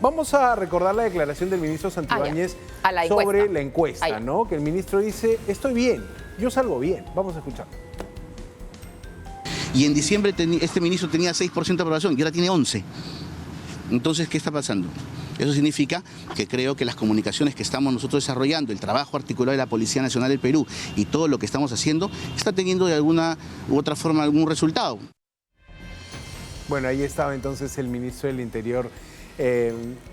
vamos a recordar la declaración del ministro Santibáñez sobre la encuesta, ¿no? Que el ministro dice, estoy bien, yo salgo bien. Vamos a escuchar. Y en diciembre este ministro tenía 6% de aprobación y ahora tiene 11%. Entonces, ¿qué está pasando? Eso significa que creo que las comunicaciones que estamos nosotros desarrollando, el trabajo articulado de la Policía Nacional del Perú y todo lo que estamos haciendo, está teniendo de alguna u otra forma algún resultado. Bueno, ahí estaba entonces el ministro del Interior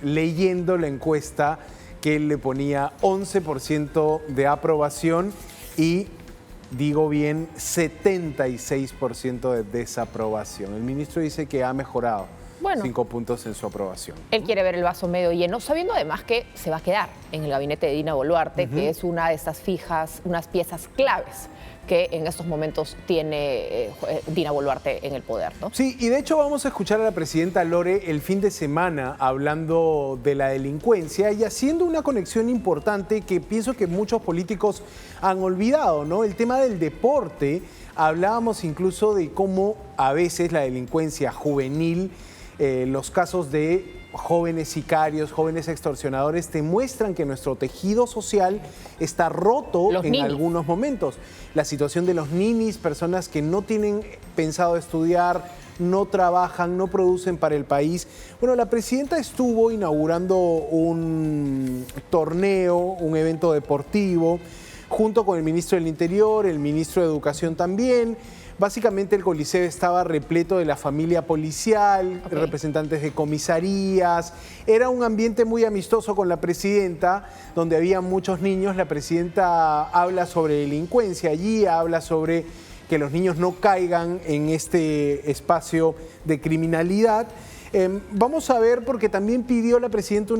leyendo la encuesta que él le ponía 11% de aprobación y, digo bien, 76% de desaprobación. El ministro dice que ha mejorado 5 puntos en su aprobación. Él quiere ver el vaso medio lleno, sabiendo además que se va a quedar en el gabinete de Dina Boluarte, que es una de estas unas piezas claves que en estos momentos tiene Dina Boluarte en el poder, ¿no? Sí, y de hecho vamos a escuchar a la presidenta Lore el fin de semana hablando de la delincuencia y haciendo una conexión importante que pienso que muchos políticos han olvidado, ¿no? El tema del deporte. Hablábamos incluso de cómo a veces la delincuencia juvenil, los casos de jóvenes sicarios, jóvenes extorsionadores, te muestran que nuestro tejido social está roto en algunos momentos. La situación de los ninis, personas que no tienen pensado estudiar, no trabajan, no producen para el país. Bueno, la presidenta estuvo inaugurando un torneo, un evento deportivo, junto con el ministro del Interior, el ministro de Educación también. Básicamente el coliseo estaba repleto de la familia policial, representantes de comisarías. Era un ambiente muy amistoso con la presidenta, donde había muchos niños. La presidenta habla sobre delincuencia allí, habla sobre que los niños no caigan en este espacio de criminalidad. Vamos a ver, porque también pidió la presidenta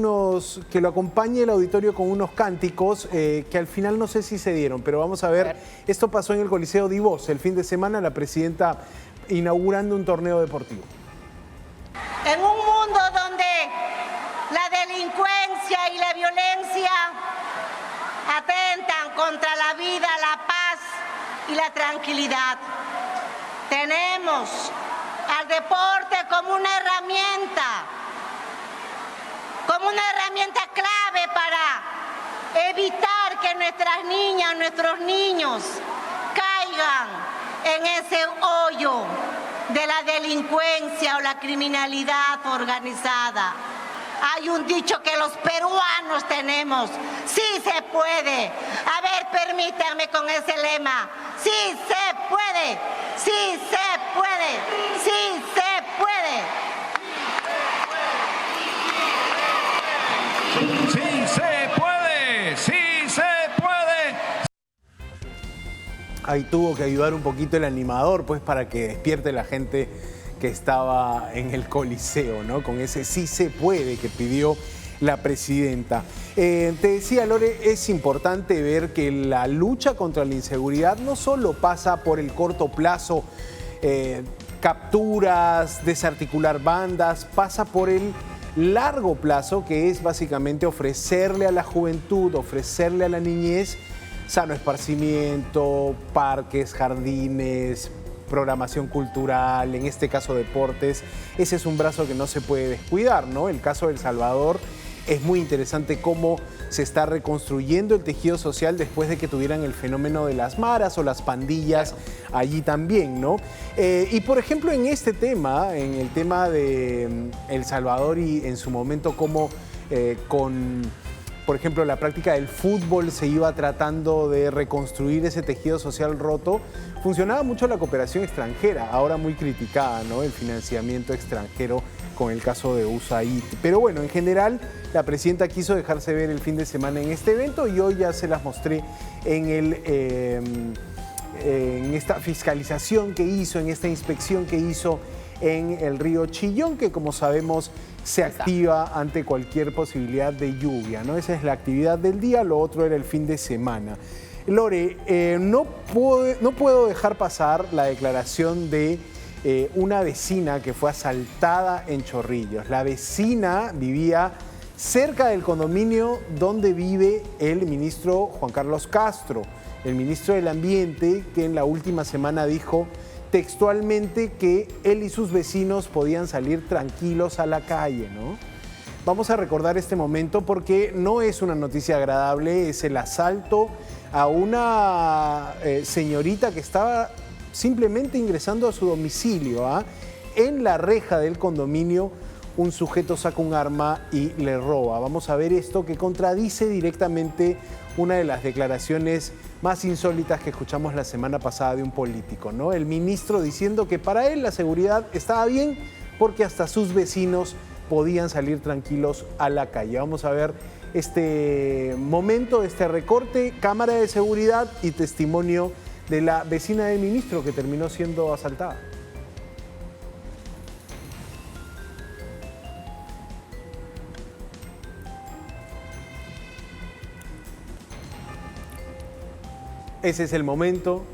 que lo acompañe el auditorio con unos cánticos que al final no sé si se dieron, pero vamos a ver. Esto pasó en el Coliseo Divos el fin de semana, la presidenta inaugurando un torneo deportivo. En un mundo donde la delincuencia y la violencia atentan contra la vida, la paz y la tranquilidad, tenemos al deporte como una herramienta clave para evitar que nuestras niñas, nuestros niños caigan en ese hoyo de la delincuencia o la criminalidad organizada. Hay un dicho que los peruanos tenemos: sí se puede. A ver, permítanme con ese lema: sí se puede, sí se puede, sí se puede. Sí se puede, sí se puede. Ahí tuvo que ayudar un poquito el animador, pues, para que despierte la gente que estaba en el Coliseo, ¿no? Con ese sí se puede que pidió la presidenta. Te decía, Lore, es importante ver que la lucha contra la inseguridad no solo pasa por el corto plazo, capturas, desarticular bandas, pasa por el largo plazo, que es básicamente ofrecerle a la juventud, ofrecerle a la niñez sano esparcimiento, parques, jardines, programación cultural, en este caso deportes. Ese es un brazo que no se puede descuidar, ¿no? El caso de El Salvador es muy interesante cómo se está reconstruyendo el tejido social después de que tuvieran el fenómeno de las maras o las pandillas allí también, ¿no? Y por ejemplo en este tema, en el tema de El Salvador y en su momento cómo por ejemplo, la práctica del fútbol se iba tratando de reconstruir ese tejido social roto, funcionaba mucho la cooperación extranjera, ahora muy criticada, ¿no? El financiamiento extranjero con el caso de USAID. Pero bueno, en general, la presidenta quiso dejarse ver el fin de semana en este evento y hoy ya se las mostré en esta fiscalización que hizo, en esta inspección que hizo en el río Chillón, que como sabemos se activa ante cualquier posibilidad de lluvia, ¿no? Esa es la actividad del día, lo otro era el fin de semana. Lore, no puedo dejar pasar la declaración de una vecina que fue asaltada en Chorrillos. La vecina vivía cerca del condominio donde vive el ministro Juan Carlos Castro, el ministro del Ambiente, que en la última semana dijo textualmente que él y sus vecinos podían salir tranquilos a la calle, ¿no? Vamos a recordar este momento porque no es una noticia agradable, es el asalto a una señorita que estaba simplemente ingresando a su domicilio. En la reja del condominio, un sujeto saca un arma y le roba. Vamos a ver esto que contradice directamente una de las declaraciones más insólitas que escuchamos la semana pasada de un político, ¿no? El ministro diciendo que para él la seguridad estaba bien porque hasta sus vecinos podían salir tranquilos a la calle. Vamos a ver este momento, este recorte, cámara de seguridad y testimonio de la vecina del ministro que terminó siendo asaltada. Ese es el momento.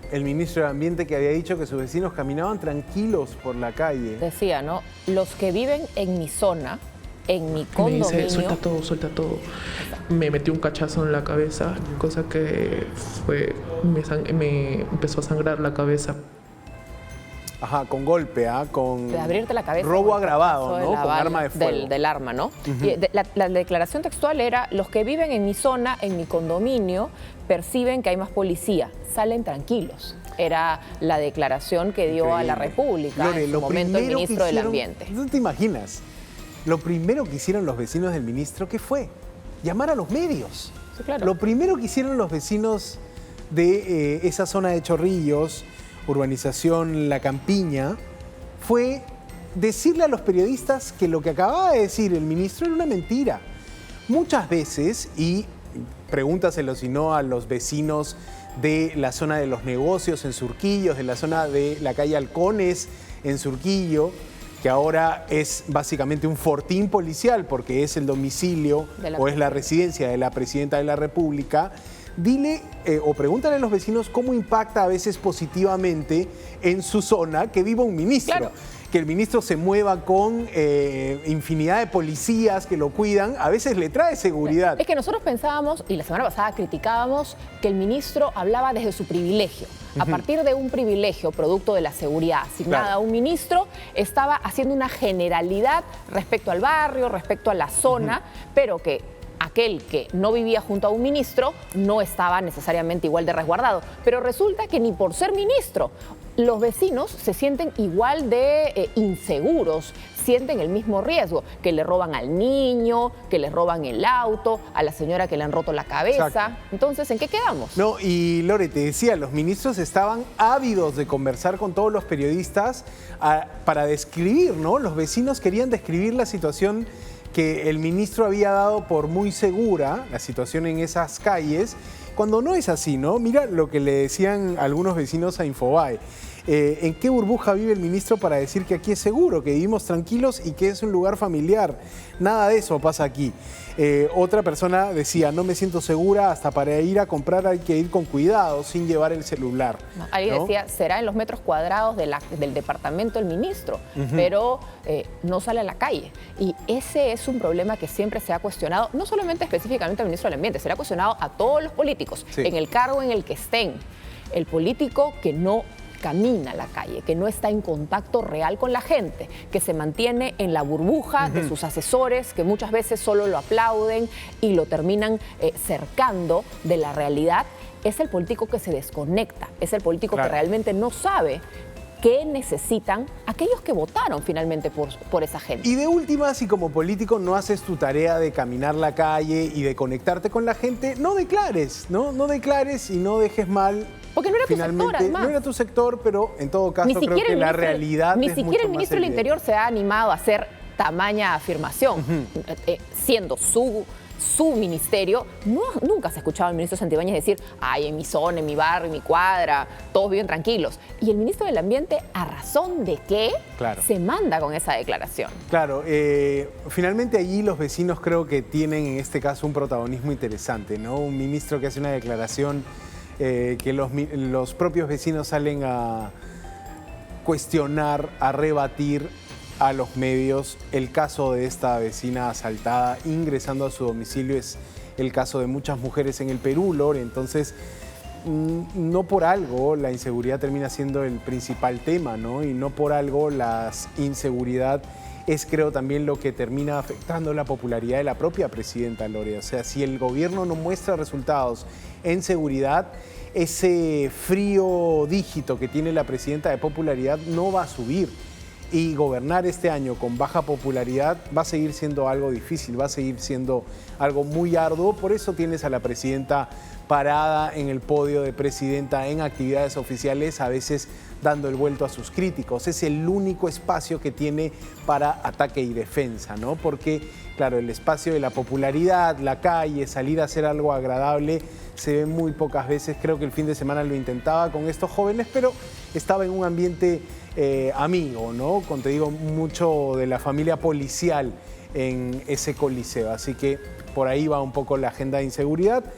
El ministro de Ambiente que había dicho que sus vecinos caminaban tranquilos por la calle. Decía, ¿no? Los que viven en mi zona, en mi condominio... Me dice, suelta todo, suelta todo. Me metió un cachazo en la cabeza, cosa que me empezó a sangrar la cabeza. Ajá, con golpe, con de abrirte la cabeza. Robo agravado, ¿no? Con arma de fuego. Del arma, ¿no? Y la declaración textual era, los que viven en mi zona, en mi condominio, perciben que hay más policía, salen tranquilos. Era la declaración que dio a la República Lore, en su momento el ministro del Ambiente. ¿No te imaginas? Lo primero que hicieron los vecinos del ministro, ¿qué fue? Llamar a los medios. Sí, claro. Lo primero que hicieron los vecinos de esa zona de Chorrillos, urbanización La Campiña, fue decirle a los periodistas que lo que acababa de decir el ministro era una mentira. Muchas veces, y pregúntaselo si no a los vecinos de la zona de los negocios en Surquillo, de la zona de la calle Halcones en Surquillo, que ahora es básicamente un fortín policial porque es el domicilio o es la residencia de la presidenta de la República. Dile o pregúntale a los vecinos cómo impacta a veces positivamente en su zona que viva un ministro. Claro. Que el ministro se mueva con infinidad de policías que lo cuidan, a veces le trae seguridad. Es que nosotros pensábamos, y la semana pasada criticábamos, que el ministro hablaba desde su privilegio. A partir de un privilegio, producto de la seguridad asignada a un ministro, estaba haciendo una generalidad respecto al barrio, respecto a la zona, pero que aquel que no vivía junto a un ministro no estaba necesariamente igual de resguardado. Pero resulta que ni por ser ministro, los vecinos se sienten igual de inseguros, sienten el mismo riesgo, que le roban al niño, que le roban el auto, a la señora que le han roto la cabeza. Exacto. Entonces, ¿en qué quedamos? No, y Lore, te decía, los ministros estaban ávidos de conversar con todos los periodistas para describir, ¿no? Los vecinos querían describir la situación que el ministro había dado por muy segura, la situación en esas calles, cuando no es así, ¿no? Mira lo que le decían algunos vecinos a Infobae. ¿En qué burbuja vive el ministro para decir que aquí es seguro, que vivimos tranquilos y que es un lugar familiar? Nada de eso pasa aquí. Otra persona decía, no me siento segura, hasta para ir a comprar hay que ir con cuidado, sin llevar el celular. Alguien decía, será en los metros cuadrados del departamento del ministro, pero no sale a la calle. Y ese es un problema que siempre se ha cuestionado, no solamente específicamente al ministro del Ambiente, se le ha cuestionado a todos los políticos, en el cargo en el que estén. El político que no camina a la calle, que no está en contacto real con la gente, que se mantiene en la burbuja de sus asesores, que muchas veces solo lo aplauden y lo terminan cercando de la realidad, es el político que se desconecta, es el político que realmente no sabe qué necesitan aquellos que votaron finalmente por esa gente. Y de última, si como político no haces tu tarea de caminar la calle y de conectarte con la gente, no declares, ¿no? No declares y no dejes mal. Porque no era tu sector, además. No era tu sector, pero en todo caso creo que la realidad ni es mucho siquiera el más ministro del evidente. Interior se ha animado a hacer tamaña afirmación, siendo su ministerio. Nunca se ha escuchado al ministro Santibáñez decir, ay, en mi zona, en mi barrio, en mi cuadra, todos viven tranquilos. Y el ministro del Ambiente, ¿a razón de qué se manda con esa declaración? Claro, finalmente allí los vecinos creo que tienen en este caso un protagonismo interesante, ¿no? Un ministro que hace una declaración que los propios vecinos salen a cuestionar, a rebatir a los medios. El caso de esta vecina asaltada ingresando a su domicilio es el caso de muchas mujeres en el Perú, Lore. Entonces, no por algo la inseguridad termina siendo el principal tema, ¿no? Y no por algo la inseguridad es, creo, también lo que termina afectando la popularidad de la propia presidenta Lore. O sea, si el gobierno no muestra resultados en seguridad, ese frío dígito que tiene la presidenta de popularidad no va a subir. Y gobernar este año con baja popularidad va a seguir siendo algo difícil, va a seguir siendo algo muy arduo. Por eso tienes a la presidenta parada en el podio de presidenta en actividades oficiales, a veces dando el vuelto a sus críticos. Es el único espacio que tiene para ataque y defensa, ¿no? Porque, claro, el espacio de la popularidad, la calle, salir a hacer algo agradable, se ve muy pocas veces. Creo que el fin de semana lo intentaba con estos jóvenes, pero estaba en un ambiente amigo, ¿no? Como te digo, mucho de la familia policial en ese coliseo. Así que por ahí va un poco la agenda de inseguridad.